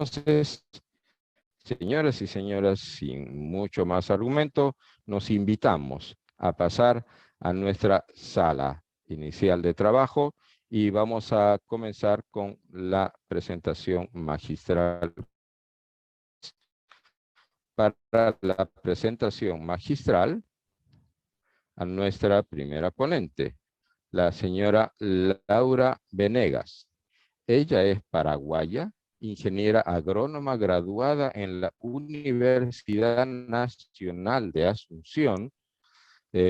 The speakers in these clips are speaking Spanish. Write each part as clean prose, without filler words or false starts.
Entonces, señoras y señores, sin mucho más argumento, nos invitamos a pasar a nuestra sala inicial de trabajo y vamos a comenzar con la presentación magistral. Para la presentación magistral, a nuestra primera ponente, la señora Laura Venegas. Ella es paraguaya, ingeniera agrónoma graduada en la Universidad Nacional de Asunción,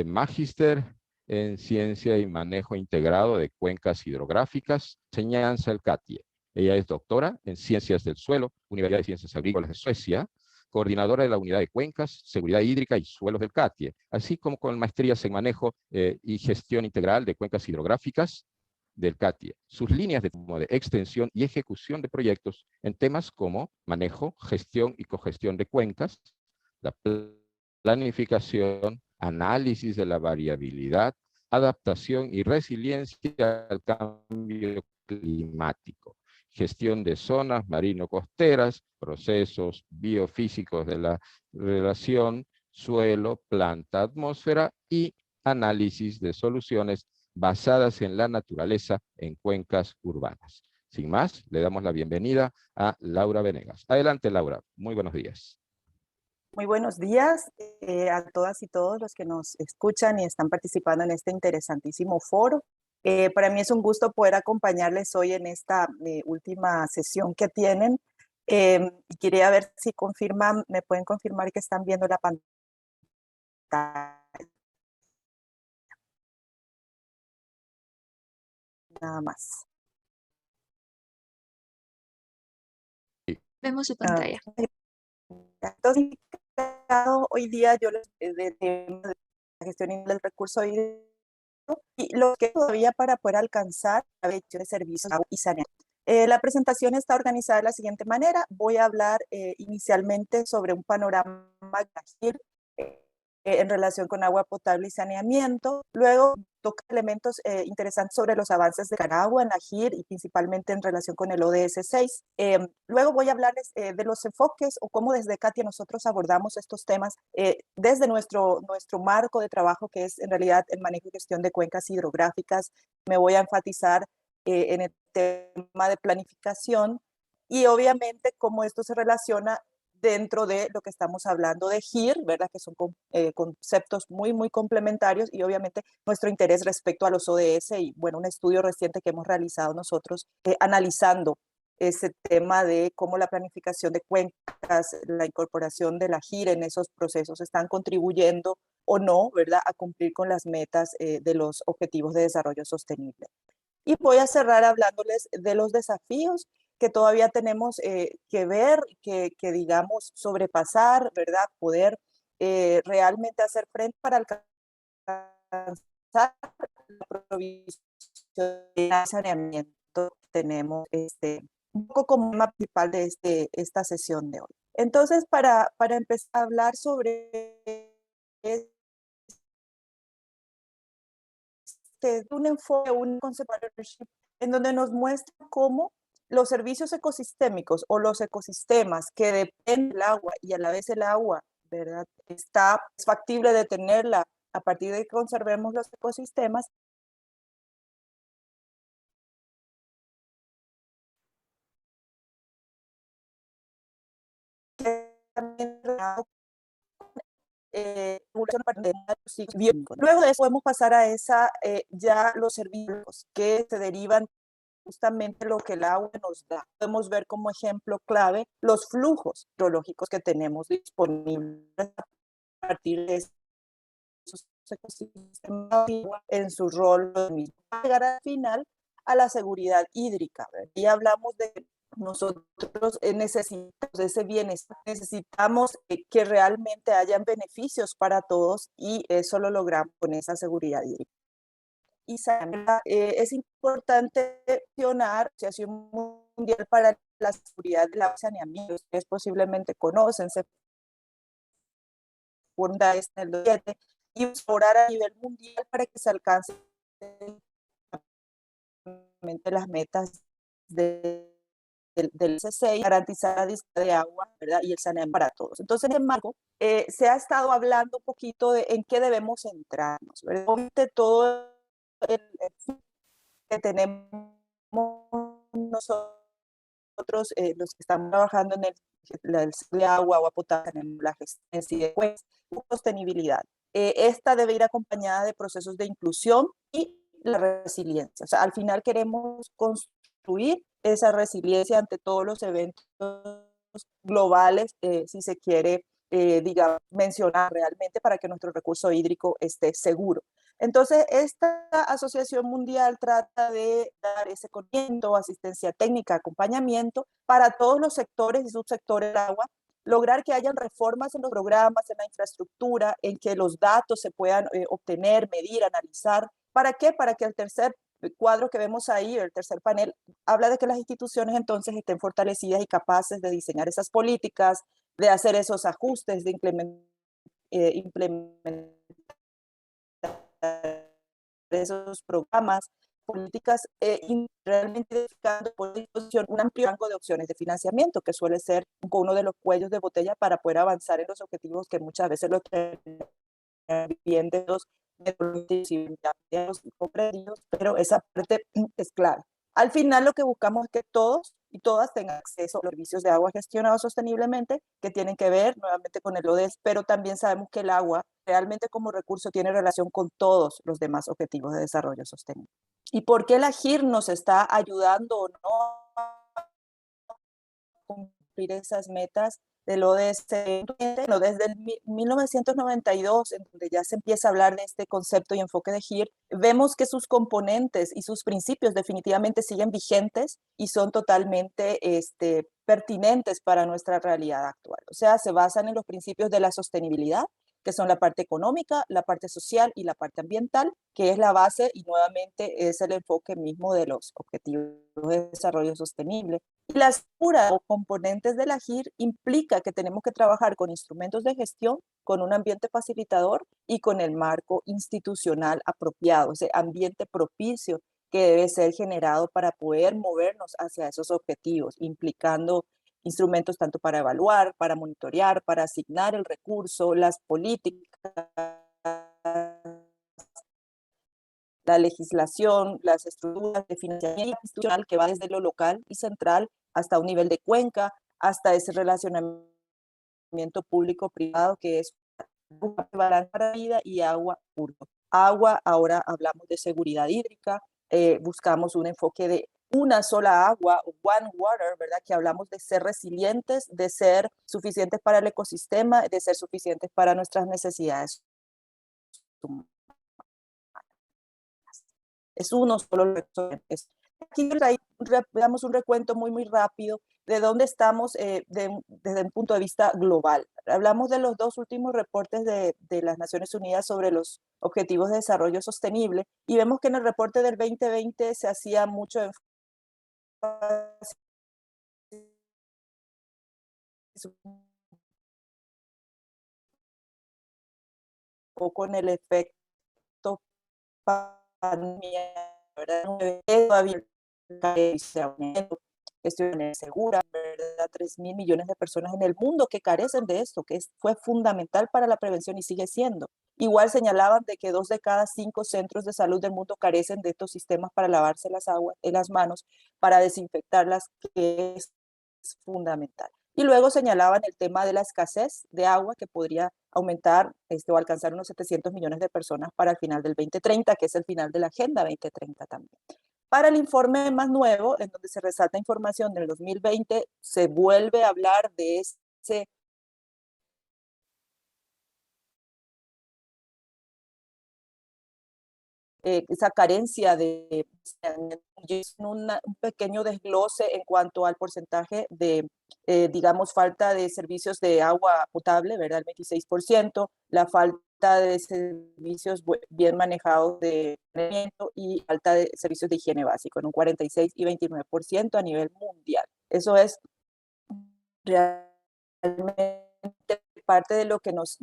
magíster en Ciencia y Manejo Integrado de Cuencas Hidrográficas, enseñanza el CATIE. Ella es doctora en Ciencias del Suelo, Universidad de Ciencias Agrícolas de Suecia, coordinadora de la Unidad de Cuencas, Seguridad Hídrica y Suelos del CATIE, así como con maestrías en Manejo y Gestión Integral de Cuencas Hidrográficas del CATIE. Sus líneas de extensión y ejecución de proyectos en temas como manejo, gestión y cogestión de cuencas, la planificación, análisis de la variabilidad, adaptación y resiliencia al cambio climático, gestión de zonas marino-costeras, procesos biofísicos de la relación suelo, planta, atmósfera y análisis de soluciones basadas en la naturaleza en cuencas urbanas. Sin más, le damos la bienvenida a Laura Venegas. Adelante, Laura. Muy buenos días. Muy buenos días a todas y todos los que nos escuchan y están participando en este interesantísimo foro. Para mí es un gusto poder acompañarles hoy en esta última sesión que tienen. Y quería ver si me pueden confirmar que están viendo la pantalla. Nada más. Vemos su pantalla. Entonces, hoy día yo les de la gestión del recurso hídrico y lo que todavía para poder alcanzar la gestión de servicios y saneamiento. La presentación está organizada de la siguiente manera. Voy a hablar inicialmente sobre un panorama en relación con agua potable y saneamiento. Luego toca elementos interesantes sobre los avances de Caragua en la GIR y principalmente en relación con el ODS 6. Luego voy a hablarles de los enfoques o cómo desde CATIE nosotros abordamos estos temas desde nuestro marco de trabajo, que es en realidad el manejo y gestión de cuencas hidrográficas. Me voy a enfatizar en el tema de planificación y obviamente cómo esto se relaciona dentro de lo que estamos hablando de GIR, ¿verdad? Que son conceptos muy, muy complementarios y obviamente nuestro interés respecto a los ODS y, bueno, un estudio reciente que hemos realizado nosotros analizando ese tema de cómo la planificación de cuencas, la incorporación de la GIR en esos procesos están contribuyendo o no, ¿verdad?, a cumplir con las metas de los Objetivos de Desarrollo Sostenible. Y voy a cerrar hablándoles de los desafíos que todavía tenemos que ver, que digamos sobrepasar, ¿verdad? Poder realmente hacer frente para alcanzar la provisión de saneamiento. Tenemos un poco como tema principal de esta sesión de hoy. Entonces, para empezar a hablar sobre un enfoque, un concepto en donde nos muestra cómo los servicios ecosistémicos o los ecosistemas que dependen del agua y a la vez el agua, ¿verdad? Es factible de tenerla a partir de que conservemos los ecosistemas. Luego de eso podemos pasar a ya los servicios que se derivan justamente lo que el agua nos da. Podemos ver como ejemplo clave los flujos hidrológicos que tenemos disponibles a partir de esos ecosistemas en su rol de llegar al final a la seguridad hídrica. Y hablamos de nosotros necesitamos ese bienestar, necesitamos que realmente hayan beneficios para todos y eso lo logramos con esa seguridad hídrica. Y es importante mencionar la Asociación Mundial para la Seguridad del Agua y Saneamiento, ustedes posiblemente conocen, se funda en el 2007 y explorar a nivel mundial para que se alcancen las metas de del C6, garantizar la disponibilidad de agua, ¿verdad? Y el saneamiento para todos. Entonces, en marco, se ha estado hablando un poquito de en qué debemos centrarnos, ¿verdad? Obviamente todo el que tenemos nosotros, los que estamos trabajando en el de agua potable, tenemos la gestión y después sostenibilidad. Esta debe ir acompañada de procesos de inclusión y la resiliencia. O sea, al final queremos construir esa resiliencia ante todos los eventos globales, si se quiere, digamos, mencionar realmente para que nuestro recurso hídrico esté seguro. Entonces, esta asociación mundial trata de dar ese conocimiento, asistencia técnica, acompañamiento para todos los sectores y subsectores del agua, lograr que hayan reformas en los programas, en la infraestructura, en que los datos se puedan obtener, medir, analizar. ¿Para qué? Para que el tercer cuadro que vemos ahí, el tercer panel, habla de que las instituciones entonces estén fortalecidas y capaces de diseñar esas políticas, de hacer esos ajustes, de implementar esos programas, políticas, realmente identificando por disposición un amplio rango de opciones de financiamiento, que suele ser uno de los cuellos de botella para poder avanzar en los objetivos que muchas veces los bien de los comprendidos, pero esa parte es clara. Al final lo que buscamos es que todos y todas tengan acceso a los servicios de agua gestionados sosteniblemente, que tienen que ver nuevamente con el ODS, pero también sabemos que el agua realmente como recurso tiene relación con todos los demás objetivos de desarrollo sostenible. ¿Y por qué la GIR nos está ayudando o no a cumplir esas metas del ODS? Bueno, desde el 1992, en donde ya se empieza a hablar de este concepto y enfoque de GIR, vemos que sus componentes y sus principios definitivamente siguen vigentes y son totalmente pertinentes para nuestra realidad actual. O sea, se basan en los principios de la sostenibilidad, que son la parte económica, la parte social y la parte ambiental, que es la base y nuevamente es el enfoque mismo de los objetivos de desarrollo sostenible. Y las puras o componentes de la GIR implica que tenemos que trabajar con instrumentos de gestión, con un ambiente facilitador y con el marco institucional apropiado, ese ambiente propicio que debe ser generado para poder movernos hacia esos objetivos, implicando instrumentos tanto para evaluar, para monitorear, para asignar el recurso, las políticas, la legislación, las estructuras de financiamiento institucional que va desde lo local y central hasta un nivel de cuenca, hasta ese relacionamiento público-privado que es balance para vida y agua puro. Agua, ahora hablamos de seguridad hídrica, buscamos un enfoque de una sola agua, one water, ¿verdad? Que hablamos de ser resilientes, de ser suficientes para el ecosistema, de ser suficientes para nuestras necesidades humanas. Es uno solo. Aquí damos un recuento muy rápido de dónde estamos desde un punto de vista global. Hablamos de los dos últimos reportes de las Naciones Unidas sobre los Objetivos de Desarrollo Sostenible y vemos que en el reporte del 2020 se hacía mucho énfasis un poco en el efecto pandemia, ¿verdad? Todavía gestión segura, ¿verdad? 3.000 millones de personas en el mundo que carecen de esto, que fue fundamental para la prevención y sigue siendo. Igual señalaban de que 2 de cada 5 centros de salud del mundo carecen de estos sistemas para lavarse las manos, para desinfectarlas, que es fundamental. Y luego señalaban el tema de la escasez de agua que podría aumentar o alcanzar unos 700 millones de personas para el final del 2030, que es el final de la Agenda 2030 también. Para el informe más nuevo, en donde se resalta información del 2020, se vuelve a hablar de esa carencia de un pequeño desglose en cuanto al porcentaje de, digamos, falta de servicios de agua potable, ¿verdad? El 26%, la falta de servicios bien manejados de saneamiento y falta de servicios de higiene básico, en un 46 y 29% a nivel mundial. Eso es realmente parte de lo que nos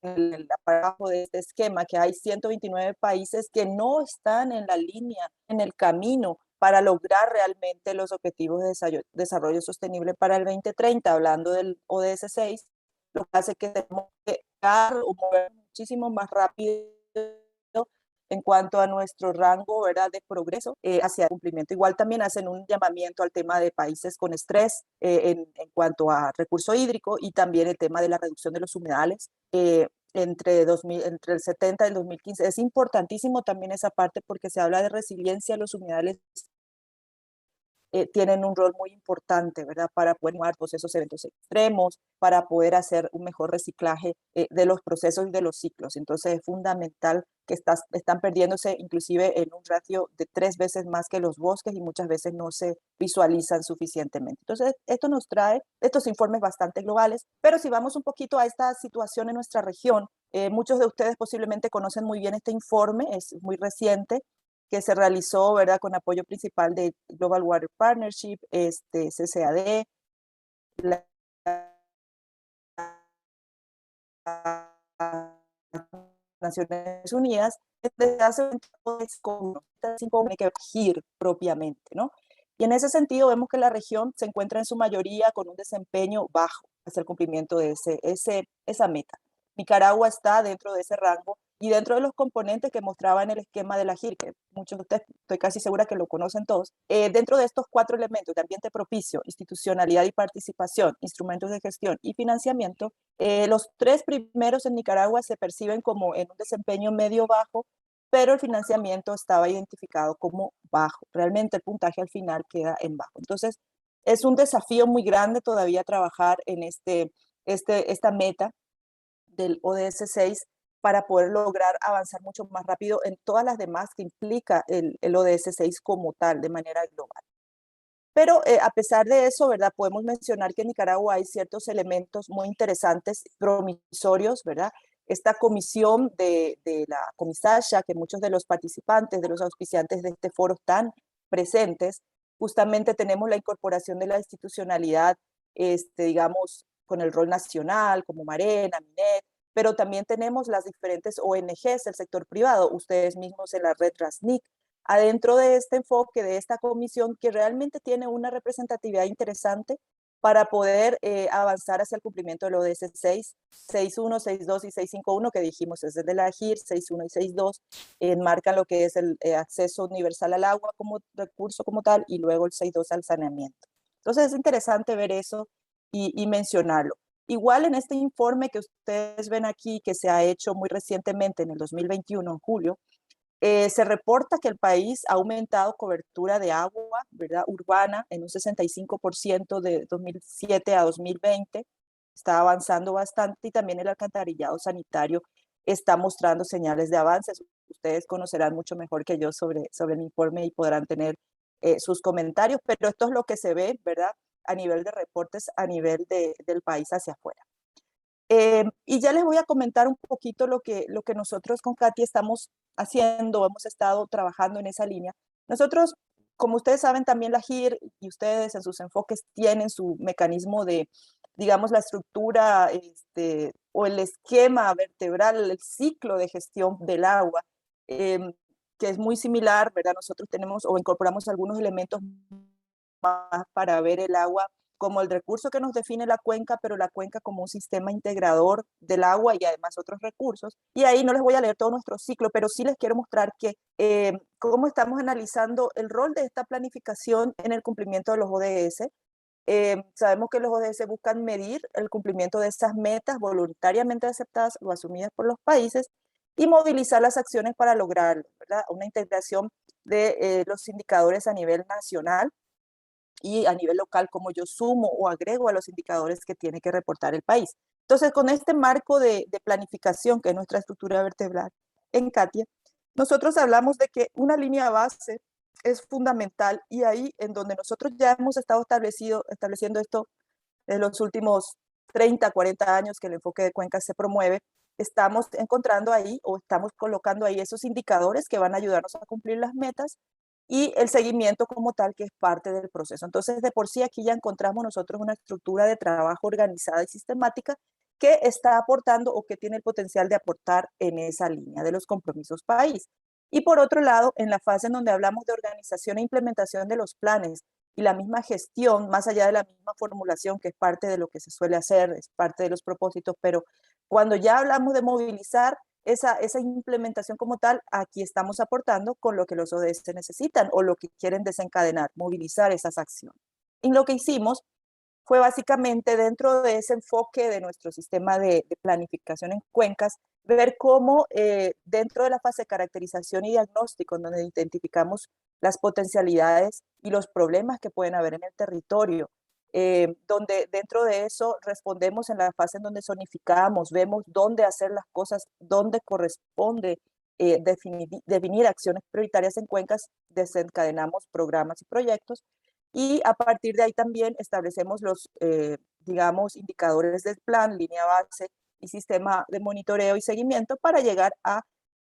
en el aparato de este esquema, que hay 129 países que no están en la línea, en el camino para lograr realmente los objetivos de desarrollo sostenible para el 2030, hablando del ODS 6, lo que hace que tenemos que dar o mover muchísimo más rápido en cuanto a nuestro rango, ¿verdad?, de progreso hacia el cumplimiento. Igual también hacen un llamamiento al tema de países con estrés en cuanto a recurso hídrico, y también el tema de la reducción de los humedales entre el 70 y el 2015. Es importantísimo también esa parte porque se habla de resiliencia. Los humedales tienen un rol muy importante, ¿verdad? Para poder manejar todos esos eventos extremos, para poder hacer un mejor reciclaje de los procesos y de los ciclos. Entonces es fundamental que están perdiéndose inclusive en un ratio de 3 veces más que los bosques, y muchas veces no se visualizan suficientemente. Entonces esto nos trae estos informes bastante globales, pero si vamos un poquito a esta situación en nuestra región, muchos de ustedes posiblemente conocen muy bien este informe, es muy reciente, que se realizó, ¿verdad?, con apoyo principal de Global Water Partnership, CCAD, las Naciones Unidas, desde hace un tiempo hay que elegir propiamente, ¿no? Y en ese sentido vemos que la región se encuentra en su mayoría con un desempeño bajo hacia el cumplimiento de esa meta. Nicaragua está dentro de ese rango y dentro de los componentes que mostraba en el esquema de la GIR, que muchos de ustedes, estoy casi segura que lo conocen todos, dentro de estos 4 elementos de ambiente propicio, institucionalidad y participación, instrumentos de gestión y financiamiento, los 3 primeros en Nicaragua se perciben como en un desempeño medio-bajo, pero el financiamiento estaba identificado como bajo. Realmente el puntaje al final queda en bajo. Entonces, es un desafío muy grande todavía trabajar en esta meta del ODS 6 para poder lograr avanzar mucho más rápido en todas las demás que implica el ODS 6 como tal, de manera global. Pero a pesar de eso, ¿verdad?, podemos mencionar que en Nicaragua hay ciertos elementos muy interesantes, promisorios, ¿verdad? Esta comisión de la Comisasha, que muchos de los participantes, de los auspiciantes de este foro están presentes, justamente tenemos la incorporación de la institucionalidad, digamos, con el rol nacional, como Marena, Minet, pero también tenemos las diferentes ONGs, el sector privado, ustedes mismos en la red RASNIC, adentro de este enfoque, de esta comisión, que realmente tiene una representatividad interesante para poder avanzar hacia el cumplimiento del ODS 6, 6.1, 6.2 y 6.5.1, que dijimos es de la GIR. 6.1 y 6.2 enmarcan lo que es el acceso universal al agua como recurso como tal, y luego el 6.2 al saneamiento. Entonces es interesante ver eso y mencionarlo. Igual en este informe que ustedes ven aquí, que se ha hecho muy recientemente en el 2021, en julio, se reporta que el país ha aumentado cobertura de agua, ¿verdad?, urbana en un 65% de 2007 a 2020. Está avanzando bastante, y también el alcantarillado sanitario está mostrando señales de avances. Ustedes conocerán mucho mejor que yo sobre el informe y podrán tener sus comentarios, pero esto es lo que se ve, ¿verdad?, a nivel de reportes, a nivel del país hacia afuera. Y ya les voy a comentar un poquito lo que nosotros con Katy estamos haciendo, hemos estado trabajando en esa línea. Nosotros, como ustedes saben, también la GIR y ustedes en sus enfoques tienen su mecanismo de, digamos, la estructura o el esquema vertebral, el ciclo de gestión del agua, que es muy similar, ¿verdad? Nosotros tenemos o incorporamos algunos elementos más para ver el agua como el recurso que nos define la cuenca, pero la cuenca como un sistema integrador del agua y además otros recursos. Y ahí no les voy a leer todo nuestro ciclo, pero sí les quiero mostrar que cómo estamos analizando el rol de esta planificación en el cumplimiento de los ODS. Sabemos que los ODS buscan medir el cumplimiento de esas metas voluntariamente aceptadas o asumidas por los países y movilizar las acciones para lograrlo, ¿verdad? Una integración de los indicadores a nivel nacional y a nivel local, como yo sumo o agrego a los indicadores que tiene que reportar el país. Entonces, con este marco de planificación, que es nuestra estructura vertebral en Katia, nosotros hablamos de que una línea base es fundamental, y ahí en donde nosotros ya hemos estado estableciendo esto en los últimos 30, 40 años que el enfoque de cuencas se promueve, estamos encontrando ahí o estamos colocando ahí esos indicadores que van a ayudarnos a cumplir las metas, y el seguimiento como tal, que es parte del proceso. Entonces, de por sí aquí ya encontramos nosotros una estructura de trabajo organizada y sistemática que está aportando o que tiene el potencial de aportar en esa línea de los compromisos país. Y por otro lado, en la fase en donde hablamos de organización e implementación de los planes y la misma gestión, más allá de la misma formulación, que es parte de lo que se suele hacer, es parte de los propósitos, pero cuando ya hablamos de movilizar esa implementación como tal, aquí estamos aportando con lo que los ODS necesitan o lo que quieren desencadenar, movilizar esas acciones. Y lo que hicimos fue básicamente dentro de ese enfoque de nuestro sistema de planificación en cuencas, ver cómo dentro de la fase de caracterización y diagnóstico, donde identificamos las potencialidades y los problemas que pueden haber en el territorio, donde dentro de eso respondemos en la fase en donde zonificamos, vemos dónde hacer las cosas, dónde corresponde definir acciones prioritarias en cuencas, desencadenamos programas y proyectos, y a partir de ahí también establecemos los, digamos, indicadores del plan, línea base y sistema de monitoreo y seguimiento para llegar a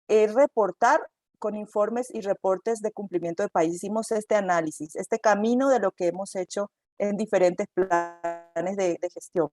reportar con informes y reportes de cumplimiento de país. Hicimos este análisis, este camino de lo que hemos hecho en diferentes planes de gestión.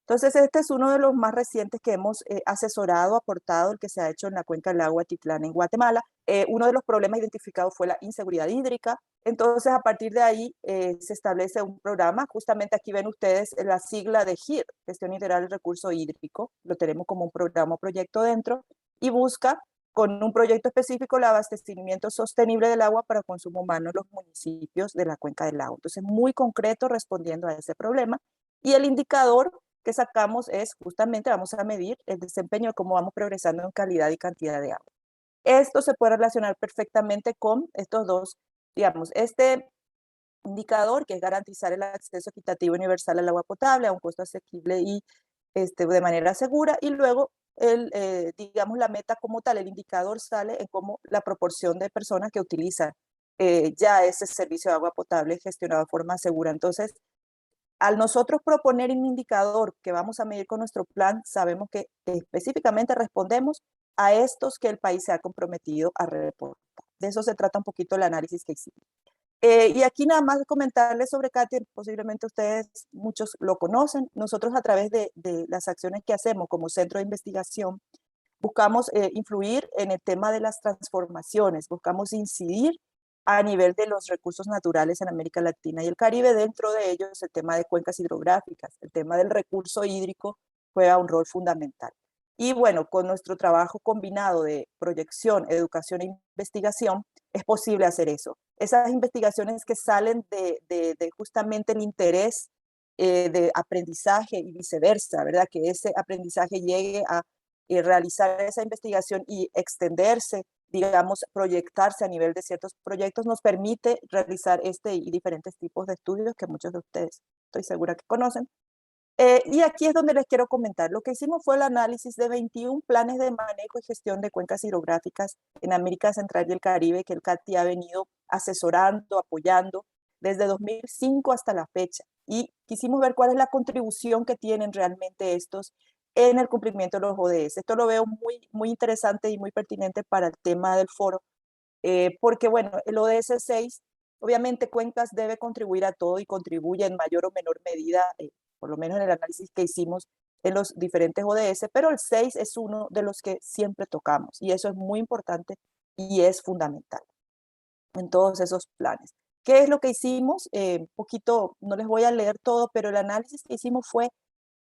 Entonces, este es uno de los más recientes que hemos asesorado, aportado, el que se ha hecho en la cuenca del agua Atitlán en Guatemala. Uno de los problemas identificados fue la inseguridad hídrica. Entonces, a partir de ahí se establece un programa. Justamente aquí ven ustedes la sigla de GIR, Gestión Integral del Recurso Hídrico. Lo tenemos como un programa o proyecto dentro y busca con un proyecto específico el abastecimiento sostenible del agua para consumo humano en los municipios de la cuenca del lago. Entonces, muy concreto respondiendo a ese problema. Y el indicador que sacamos es justamente, vamos a medir el desempeño de cómo vamos progresando en calidad y cantidad de agua. Esto se puede relacionar perfectamente con estos dos, digamos, este indicador que es garantizar el acceso equitativo y universal al agua potable a un costo asequible y de manera segura, y luego digamos la meta como tal, el indicador sale en cómo la proporción de personas que utilizan ya ese servicio de agua potable gestionado de forma segura. Entonces, al nosotros proponer un indicador que vamos a medir con nuestro plan, sabemos que específicamente respondemos a estos que el país se ha comprometido a reportar. De eso se trata un poquito el análisis que hicimos. Y aquí nada más comentarles sobre CATIE, posiblemente ustedes muchos lo conocen. Nosotros a través de las acciones que hacemos como centro de investigación, buscamos influir en el tema de las transformaciones, buscamos incidir a nivel de los recursos naturales en América Latina y el Caribe. Dentro de ellos el tema de cuencas hidrográficas, el tema del recurso hídrico juega un rol fundamental. Y bueno, con nuestro trabajo combinado de proyección, educación e investigación, es posible hacer eso. Esas investigaciones que salen de justamente el interés de aprendizaje y viceversa, ¿verdad? Que ese aprendizaje llegue a realizar esa investigación y extenderse, digamos, proyectarse a nivel de ciertos proyectos, nos permite realizar este y diferentes tipos de estudios que muchos de ustedes estoy segura que conocen. Y aquí es donde les quiero comentar. Lo que hicimos fue el análisis de 21 planes de manejo y gestión de cuencas hidrográficas en América Central y el Caribe que el CATI ha venido asesorando, apoyando desde 2005 hasta la fecha. Y quisimos ver cuál es la contribución que tienen realmente estos en el cumplimiento de los ODS. Esto lo veo muy, muy interesante y muy pertinente para el tema del foro, porque bueno, el ODS 6, obviamente Cuencas debe contribuir a todo y contribuye en mayor o menor medida, por lo menos en el análisis que hicimos en los diferentes ODS, pero el 6 es uno de los que siempre tocamos y eso es muy importante y es fundamental en todos esos planes. ¿Qué es lo que hicimos? Un poquito, no les voy a leer todo, pero el análisis que hicimos fue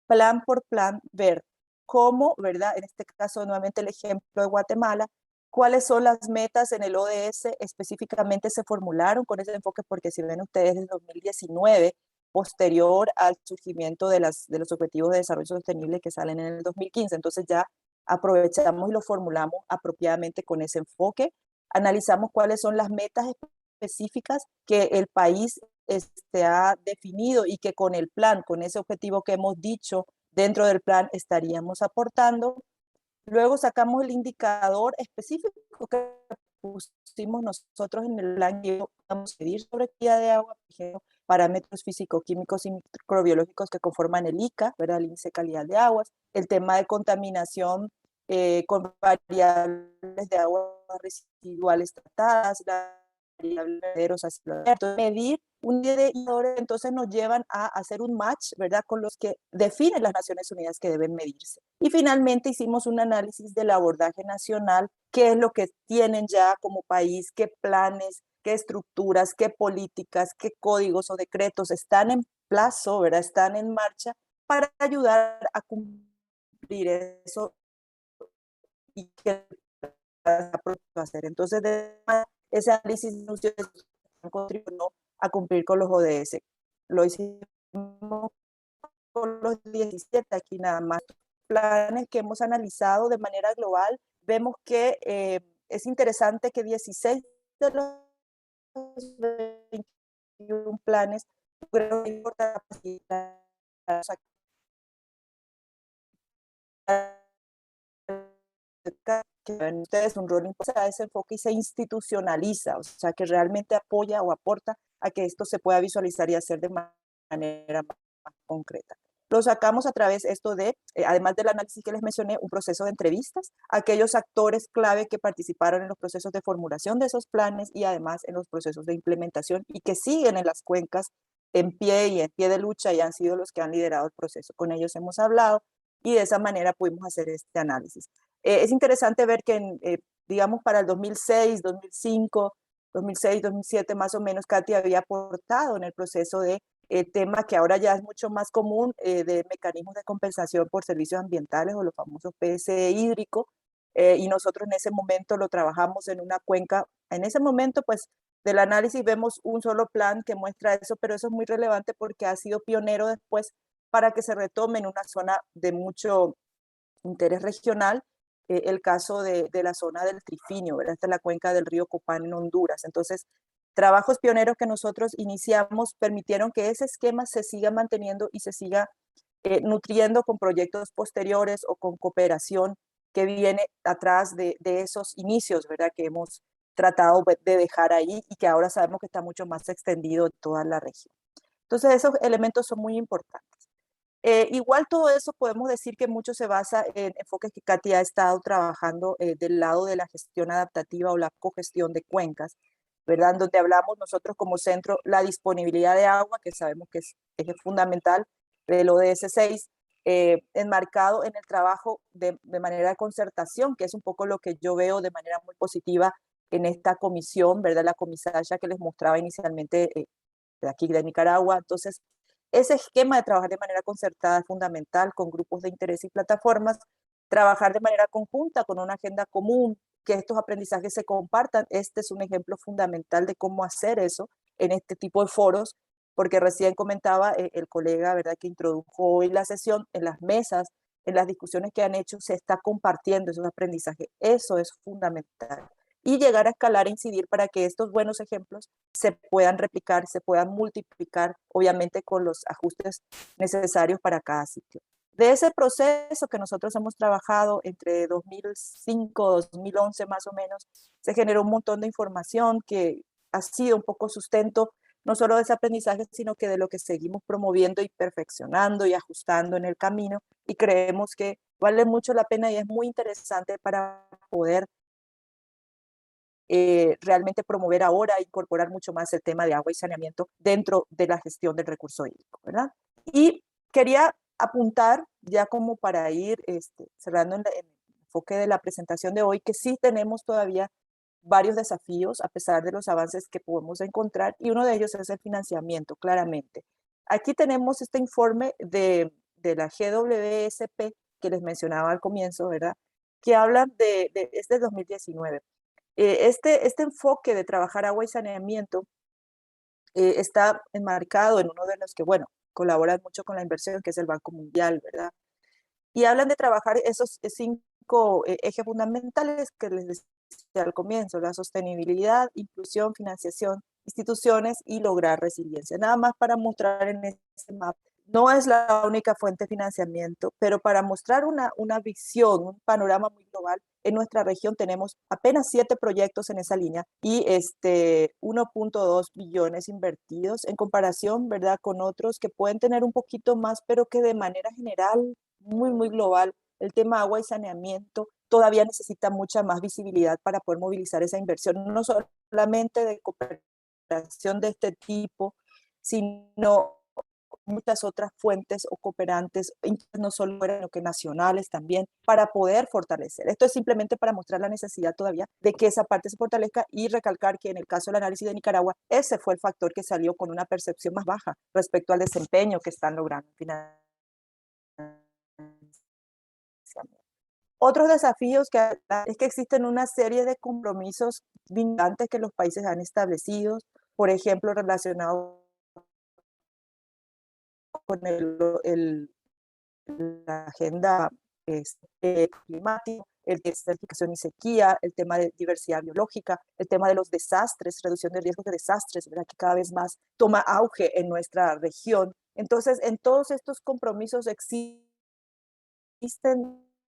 plan por plan ver cómo, ¿verdad? En este caso, nuevamente el ejemplo de Guatemala, cuáles son las metas en el ODS específicamente se formularon con ese enfoque, porque si ven ustedes en 2019, posterior al surgimiento de los Objetivos de Desarrollo Sostenible que salen en el 2015, entonces ya aprovechamos y lo formulamos apropiadamente con ese enfoque, analizamos cuáles son las metas específicas que el país ha definido y que con el plan, con ese objetivo que hemos dicho dentro del plan estaríamos aportando. Luego sacamos el indicador específico que pusimos nosotros en el plan que vamos a medir sobre calidad de agua, por ejemplo, parámetros físico-químicos y microbiológicos que conforman el ICA, ¿verdad? El índice de calidad de aguas, el tema de contaminación con variables de aguas residuales tratadas, la variable de medir Un indicador entonces nos llevan a hacer un match, ¿verdad?, con los que definen las Naciones Unidas que deben medirse. Y finalmente hicimos un análisis del abordaje nacional, qué es lo que tienen ya como país, qué planes, qué estructuras, qué políticas, qué códigos o decretos están en plazo, ¿verdad?, están en marcha para ayudar a cumplir eso y que hacer. Entonces, ese análisis contribuyó a cumplir con los ODS. Lo hicimos con los 17 aquí nada más. Planes que hemos analizado de manera global, vemos que es interesante que 16 de los 21 planes logran que ven ustedes un rol importante, ese enfoque y se institucionaliza, o sea, que realmente apoya o aporta a que esto se pueda visualizar y hacer de manera más concreta. Lo sacamos a través esto de, además del análisis que les mencioné, un proceso de entrevistas a aquellos actores clave que participaron en los procesos de formulación de esos planes y además en los procesos de implementación y que siguen en las cuencas en pie y en pie de lucha y han sido los que han liderado el proceso. Con ellos hemos hablado y de esa manera pudimos hacer este análisis. Es interesante ver que, digamos, para el 2006, 2005, 2006, 2007 más o menos, Katy había aportado en el proceso de tema que ahora ya es mucho más común, de mecanismos de compensación por servicios ambientales o los famosos PSE hídrico, y nosotros en ese momento lo trabajamos en una cuenca. En ese momento, pues, del análisis vemos un solo plan que muestra eso, pero eso es muy relevante porque ha sido pionero después para que se retome en una zona de mucho interés regional, el caso de la zona del Trifinio, ¿verdad? Esta es la cuenca del río Copán en Honduras. Entonces, trabajos pioneros que nosotros iniciamos permitieron que ese esquema se siga manteniendo y se siga nutriendo con proyectos posteriores o con cooperación que viene atrás de esos inicios, ¿verdad?, que hemos tratado de dejar ahí y que ahora sabemos que está mucho más extendido en toda la región. Entonces, esos elementos son muy importantes. Igual todo eso podemos decir que mucho se basa en enfoques que Katy ha estado trabajando del lado de la gestión adaptativa o la cogestión de cuencas, ¿verdad? Donde hablamos nosotros como centro la disponibilidad de agua, que sabemos que es eje fundamental del ODS 6, enmarcado en el trabajo de manera de concertación, que es un poco lo que yo veo de manera muy positiva en esta comisión, ¿verdad? La comisaria que les mostraba inicialmente de aquí de Nicaragua. Entonces, ese esquema de trabajar de manera concertada es fundamental con grupos de interés y plataformas, trabajar de manera conjunta con una agenda común, que estos aprendizajes se compartan. Este es un ejemplo fundamental de cómo hacer eso en este tipo de foros, porque recién comentaba el colega, ¿verdad?, que introdujo hoy la sesión, en las mesas, en las discusiones que han hecho, se está compartiendo esos aprendizajes. Eso es fundamental. Y llegar a escalar e incidir para que estos buenos ejemplos se puedan replicar, se puedan multiplicar, obviamente con los ajustes necesarios para cada sitio. De ese proceso que nosotros hemos trabajado entre 2005, 2011 más o menos, se generó un montón de información que ha sido un poco sustento, no solo de ese aprendizaje, sino que de lo que seguimos promoviendo y perfeccionando y ajustando en el camino, y creemos que vale mucho la pena y es muy interesante para poder realmente promover ahora e incorporar mucho más el tema de agua y saneamiento dentro de la gestión del recurso hídrico, ¿verdad? Y quería apuntar, ya como para ir cerrando en el enfoque de la presentación de hoy, que sí tenemos todavía varios desafíos a pesar de los avances que podemos encontrar, y uno de ellos es el financiamiento, claramente. Aquí tenemos este informe de la GWSP que les mencionaba al comienzo, ¿verdad?, que hablan es de 2019. Este enfoque de trabajar agua y saneamiento está enmarcado en uno de los que, bueno, colaboran mucho con la inversión, que es el Banco Mundial, ¿verdad? Y hablan de trabajar esos 5 ejes fundamentales que les decía al comienzo: la sostenibilidad, inclusión, financiación, instituciones y lograr resiliencia. Nada más para mostrar en este mapa. No es la única fuente de financiamiento, pero para mostrar una visión, un panorama muy global, en nuestra región tenemos apenas 7 proyectos en esa línea y 1.2 billones invertidos en comparación, ¿verdad?, con otros que pueden tener un poquito más, pero que de manera general, muy, muy global, el tema agua y saneamiento todavía necesita mucha más visibilidad para poder movilizar esa inversión, no solamente de cooperación de este tipo, sino muchas otras fuentes o cooperantes, no solo sino que nacionales también, para poder fortalecer. Esto es simplemente para mostrar la necesidad todavía de que esa parte se fortalezca y recalcar que en el caso del análisis de Nicaragua, ese fue el factor que salió con una percepción más baja respecto al desempeño que están logrando financieramente. Otros desafíos es que existen una serie de compromisos vinculantes que los países han establecido, por ejemplo, relacionados con la agenda climática, el de certificación y sequía, el tema de diversidad biológica, el tema de los desastres, reducción de riesgos de desastres, ¿verdad? Que cada vez más toma auge en nuestra región. Entonces, en todos estos compromisos existen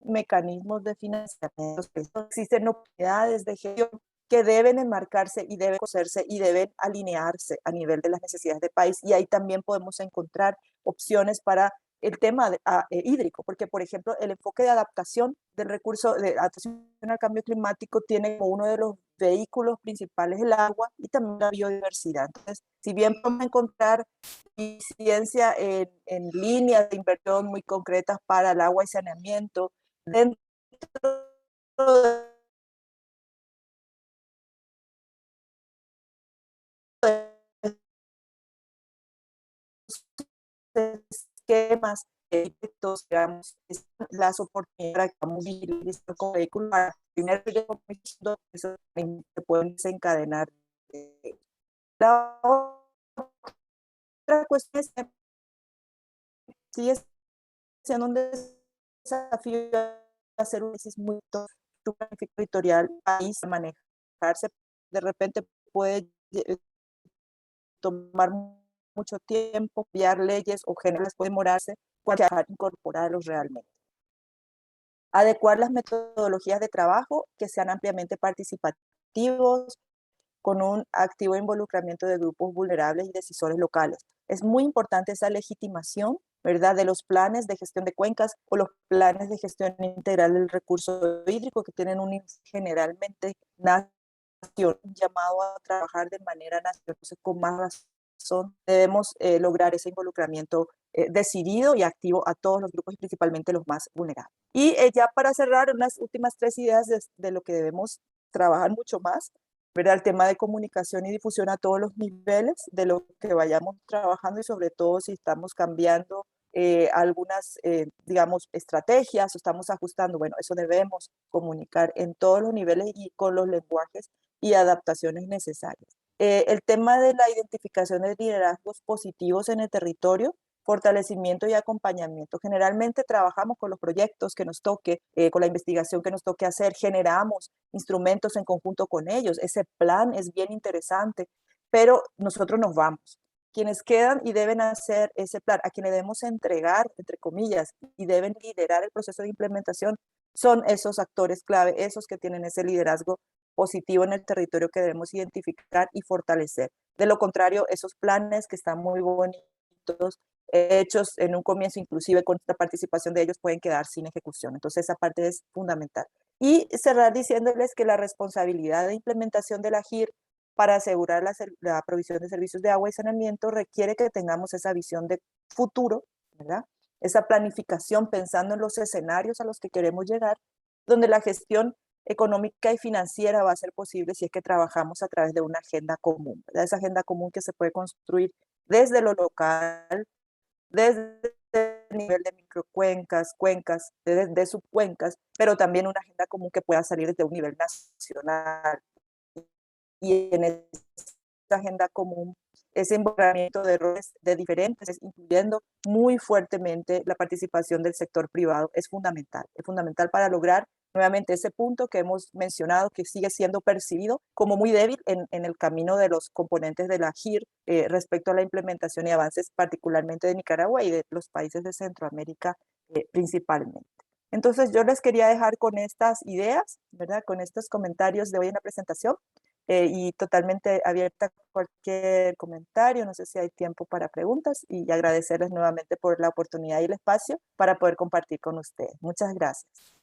mecanismos de financiamiento, existen oportunidades de gestión que deben enmarcarse y deben coserse y deben alinearse a nivel de las necesidades del país. Y ahí también podemos encontrar opciones para el tema hídrico, porque por ejemplo el enfoque de adaptación del recurso de adaptación al cambio climático tiene como uno de los vehículos principales el agua y también la biodiversidad. Entonces, si bien podemos encontrar ciencia en líneas de inversión muy concretas para el agua y saneamiento, dentro de esquemas, digamos, las oportunidades que vamos a vivir como vehículo para primer eso se pueden desencadenar. La otra cuestión es que sigue siendo un desafío hacer un análisis muy territorial, país, manejarse, de repente puede tomar mucho tiempo, enviar leyes o generales puede demorarse, para incorporarlos realmente. Adecuar las metodologías de trabajo que sean ampliamente participativos, con un activo involucramiento de grupos vulnerables y decisores locales. Es muy importante esa legitimación, ¿verdad?, de los planes de gestión de cuencas o los planes de gestión integral del recurso hídrico que tienen un generalmente llamado a trabajar de manera nacional. Entonces, con más razón debemos lograr ese involucramiento decidido y activo a todos los grupos y principalmente los más vulnerables. Y ya para cerrar, unas últimas 3 ideas de lo que debemos trabajar mucho más, ¿verdad? El tema de comunicación y difusión a todos los niveles de lo que vayamos trabajando y sobre todo si estamos cambiando algunas, digamos, estrategias o estamos ajustando, bueno, eso debemos comunicar en todos los niveles y con los lenguajes y adaptaciones necesarias. El tema de la identificación de liderazgos positivos en el territorio, fortalecimiento y acompañamiento. Generalmente trabajamos con los proyectos que nos toque, con la investigación que nos toque hacer, generamos instrumentos en conjunto con ellos. Ese plan es bien interesante, pero nosotros nos vamos. Quienes quedan y deben hacer ese plan, a quienes debemos entregar, entre comillas, y deben liderar el proceso de implementación, son esos actores clave, esos que tienen ese liderazgo positivo en el territorio que debemos identificar y fortalecer. De lo contrario, esos planes que están muy bonitos, hechos en un comienzo, inclusive con la participación de ellos, pueden quedar sin ejecución. Entonces, esa parte es fundamental. Y cerrar diciéndoles que la responsabilidad de implementación de la GIR para asegurar la provisión de servicios de agua y saneamiento requiere que tengamos esa visión de futuro, ¿verdad? Esa planificación pensando en los escenarios a los que queremos llegar, donde la gestión económica y financiera va a ser posible si es que trabajamos a través de una agenda común, ¿verdad? Esa agenda común que se puede construir desde lo local, desde el nivel de microcuencas, cuencas, de subcuencas, pero también una agenda común que pueda salir desde un nivel nacional. Y en esta agenda común, ese involucramiento de roles de diferentes, incluyendo muy fuertemente la participación del sector privado, es fundamental para lograr nuevamente ese punto que hemos mencionado, que sigue siendo percibido como muy débil en el camino de los componentes de la GIR respecto a la implementación y avances particularmente de Nicaragua y de los países de Centroamérica principalmente. Entonces yo les quería dejar con estas ideas, ¿verdad? Con estos comentarios de hoy en la presentación y totalmente abierta a cualquier comentario. No sé si hay tiempo para preguntas y agradecerles nuevamente por la oportunidad y el espacio para poder compartir con ustedes. Muchas gracias.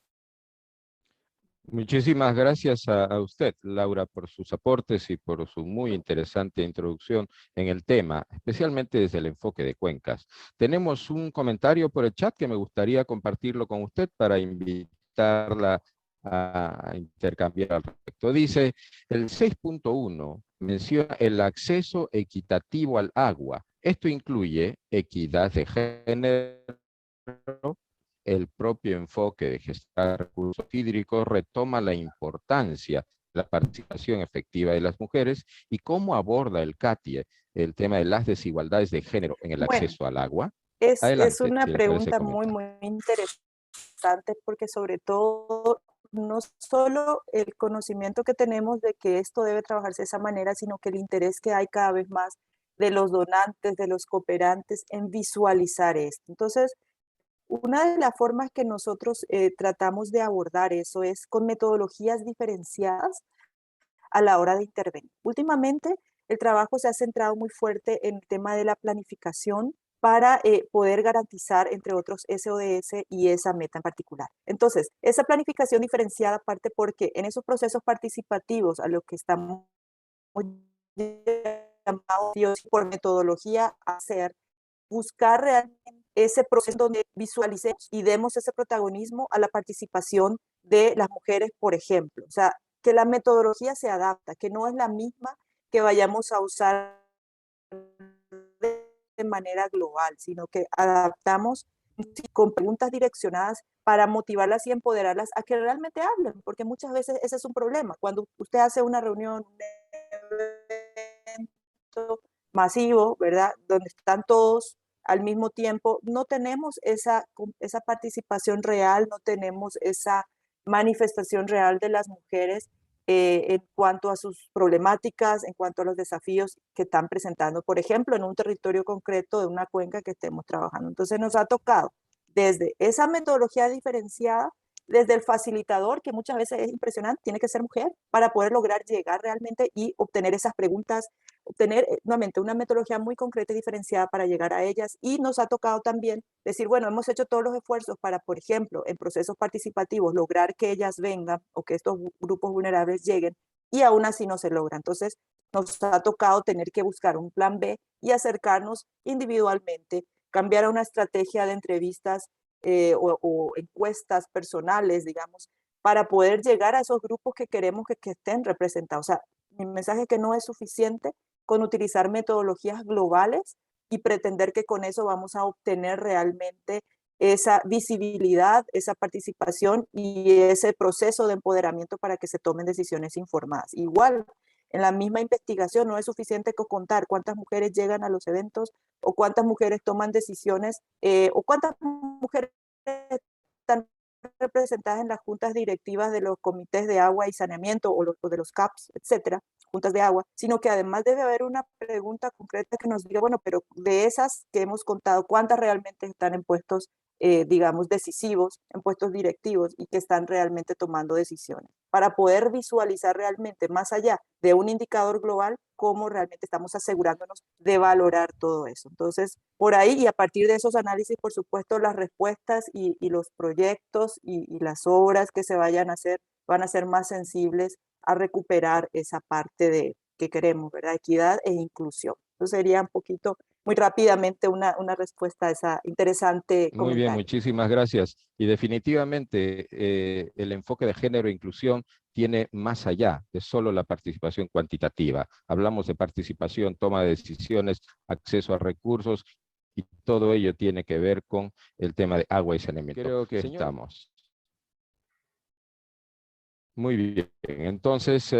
Muchísimas gracias a usted, Laura, por sus aportes y por su muy interesante introducción en el tema, especialmente desde el enfoque de cuencas. Tenemos un comentario por el chat que me gustaría compartirlo con usted para invitarla a intercambiar al respecto. Dice, el 6.1 menciona el acceso equitativo al agua. Esto incluye equidad de género. El propio enfoque de gestar recursos hídricos retoma la importancia de la participación efectiva de las mujeres y cómo aborda el CATIE el tema de las desigualdades de género en el Bueno, acceso al agua. es Adelante, una si le parece pregunta muy, comentar. muy interesante porque sobre todo no solo el conocimiento que tenemos de que esto debe trabajarse de esa manera, sino que el interés que hay cada vez más de los donantes, de los cooperantes en visualizar esto. Entonces, una de las formas que nosotros tratamos de abordar eso es con metodologías diferenciadas a la hora de intervenir. Últimamente, el trabajo se ha centrado muy fuerte en el tema de la planificación para poder garantizar, entre otros, SODS y esa meta en particular. Entonces, esa planificación diferenciada parte porque en esos procesos participativos a los que estamos llamados por metodología a hacer, buscar realmente ese proceso donde visualicemos y demos ese protagonismo a la participación de las mujeres, por ejemplo. O sea, que la metodología se adapta, que no es la misma que vayamos a usar de manera global, sino que adaptamos con preguntas direccionadas para motivarlas y empoderarlas a que realmente hablen, porque muchas veces ese es un problema. Cuando usted hace una reunión, un evento masivo, ¿verdad? Donde están todos al mismo tiempo, no tenemos esa participación real, no tenemos esa manifestación real de las mujeres en cuanto a sus problemáticas, en cuanto a los desafíos que están presentando, por ejemplo, en un territorio concreto de una cuenca que estemos trabajando. Entonces nos ha tocado desde esa metodología diferenciada, desde el facilitador, que muchas veces es impresionante, tiene que ser mujer para poder lograr llegar realmente y obtener esas preguntas, obtener nuevamente una metodología muy concreta y diferenciada para llegar a ellas. Y nos ha tocado también decir, bueno, hemos hecho todos los esfuerzos para, por ejemplo, en procesos participativos, lograr que ellas vengan o que estos grupos vulnerables lleguen y aún así no se logra. Entonces, nos ha tocado tener que buscar un plan B y acercarnos individualmente, cambiar a una estrategia de entrevistas o encuestas personales, digamos, para poder llegar a esos grupos que queremos que estén representados. O sea, mi mensaje es que no es suficiente con utilizar metodologías globales y pretender que con eso vamos a obtener realmente esa visibilidad, esa participación y ese proceso de empoderamiento para que se tomen decisiones informadas. Igual, en la misma investigación no es suficiente contar cuántas mujeres llegan a los eventos o cuántas mujeres toman decisiones o cuántas mujeres están representadas en las juntas directivas de los comités de agua y saneamiento o de los CAPS, etcétera, juntas de agua, sino que además debe haber una pregunta concreta que nos diga, bueno, pero de esas que hemos contado, ¿cuántas realmente están en puestos, digamos, decisivos, en puestos directivos y que están realmente tomando decisiones? Para poder visualizar realmente, más allá de un indicador global, cómo realmente estamos asegurándonos de valorar todo eso. Entonces, por ahí y a partir de esos análisis, por supuesto, las respuestas y los proyectos y las obras que se vayan a hacer van a ser más sensibles a recuperar esa parte de que queremos, ¿verdad? Equidad e inclusión. Entonces sería un poquito, muy rápidamente, una respuesta a esa interesante Muy bien, comentario. muchísimas gracias. Y definitivamente el enfoque de género e inclusión tiene más allá de solo la participación cuantitativa. Hablamos de participación, toma de decisiones, acceso a recursos y todo ello tiene que ver con el tema de agua y saneamiento. Creo que estamos. Muy bien, entonces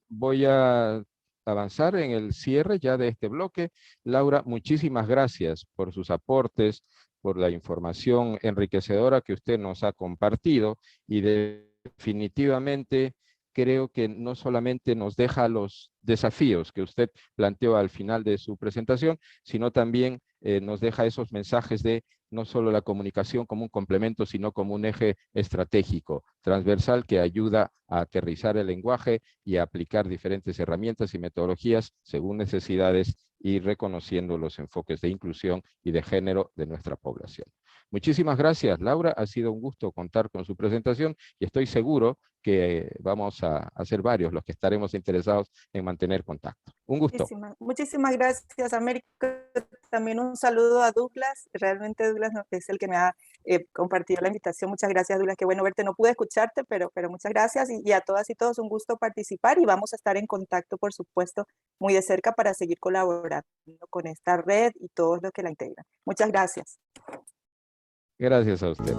voy a avanzar en el cierre ya de este bloque. Laura, muchísimas gracias por sus aportes, por la información enriquecedora que usted nos ha compartido y definitivamente creo que no solamente nos deja los desafíos que usted planteó al final de su presentación, sino también nos deja esos mensajes de no solo la comunicación como un complemento, sino como un eje estratégico, transversal, que ayuda a aterrizar el lenguaje y a aplicar diferentes herramientas y metodologías según necesidades y reconociendo los enfoques de inclusión y de género de nuestra población. Muchísimas gracias, Laura. Ha sido un gusto contar con su presentación y estoy seguro que vamos a ser varios los que estaremos interesados en mantener contacto. Un gusto. Muchísimas gracias, Américo. También un saludo a Douglas. Realmente Douglas es el que me ha compartido la invitación. Muchas gracias, Douglas. Qué bueno verte. No pude escucharte, pero muchas gracias. Y a todas y todos un gusto participar y vamos a estar en contacto, por supuesto, muy de cerca para seguir colaborando con esta red y todos los que la integran. Muchas gracias. Gracias a usted.